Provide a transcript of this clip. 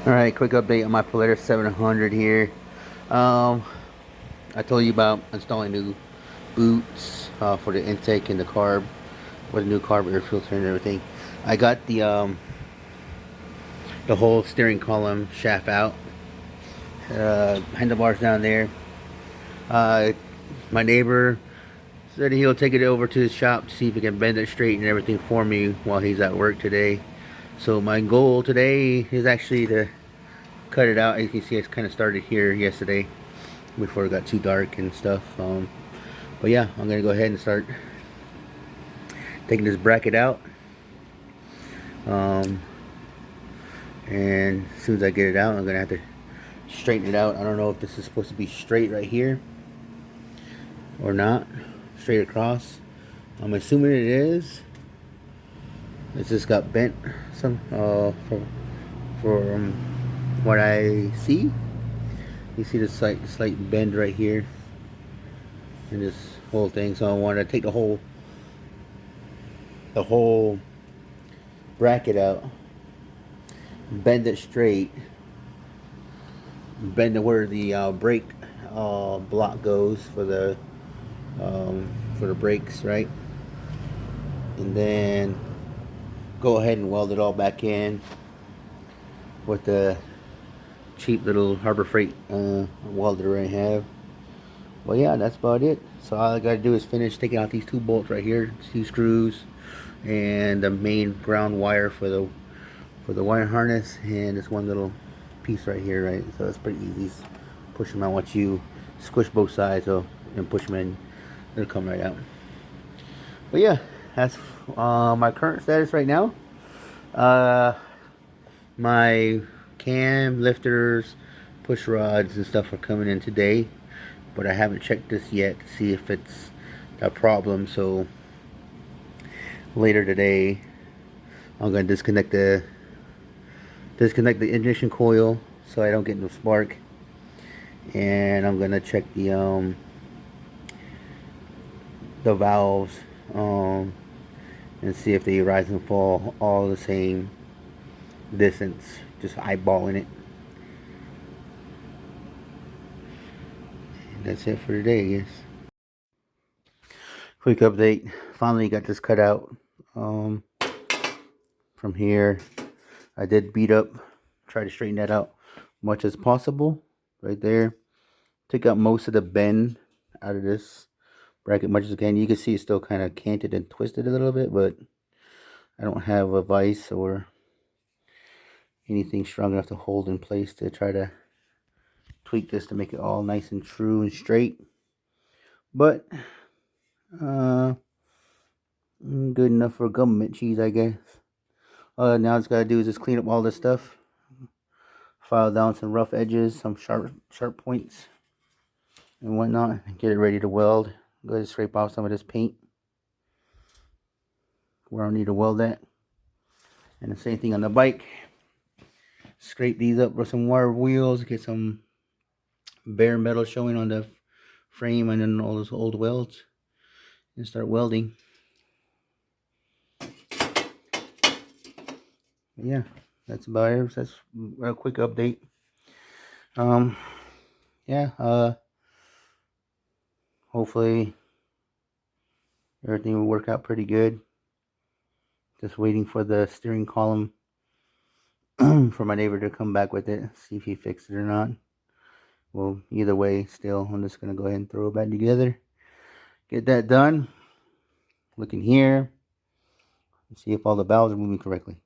Alright, quick update on my Polaris 700 here. I told you about installing new boots for the intake and the carb, with a new carb air filter and everything. I got the whole steering column shaft out, handlebars down there. My neighbor said he'll take it over to his shop to see if he can bend it straight and everything for me while he's at work today. So my goal today is actually to cut it out. As you can see, it's kind of started here yesterday before it got too dark and stuff. But yeah, I'm gonna go ahead and start taking this bracket out. And as soon as I get it out, I'm gonna have to straighten it out. I don't know if this is supposed to be straight right here or not, straight across. I'm assuming it is. It's just got bent some from what I see. You see the slight bend right here in this whole thing. So I want to take the whole bracket out, bend it straight, bend it where the brake block goes for the brakes, right? And then go ahead and weld it all back in with the cheap little Harbor Freight welder I have. Well, yeah, that's about it. So all I gotta do is finish taking out these two bolts right here, two screws, and the main ground wire for the wire harness, and this one little piece right here, right? So it's pretty easy. Just push them out. Once you squish both sides and push them in, it'll come right out. But yeah, that's my current status right now. My cam lifters, push rods and stuff are coming in today, but I haven't checked this yet to see if it's a problem. So later today I'm gonna disconnect the ignition coil so I don't get no spark, and I'm gonna check the valves and see if they rise and fall all the same distance, just eyeballing it. And that's it for today, I guess. Quick update, finally got this cut out from here. I did beat up, try to straighten that out much as possible right there. Took out most of the bend out of this bracket much as I can. You can see it's still kind of canted and twisted a little bit, but I don't have a vise or anything strong enough to hold in place to try to tweak this to make it all nice and true and straight. But good enough for government cheese, I guess. Now it's gotta do is just clean up all this stuff, file down some rough edges, some sharp points and whatnot, and get it ready to weld. Go ahead and scrape off some of this paint where I need to weld that. And the same thing on the bike. Scrape these up with some wire wheels, get some bare metal showing on the frame and then all those old welds, and start welding. Yeah, that's about it. That's a quick update. Yeah, hopefully everything will work out pretty good. Just waiting for the steering column for my neighbor to come back with it, see if he fixed it or not. Well, either way, still, I'm just gonna go ahead and throw it back together, get that done. Look in here and see if all the valves are moving correctly.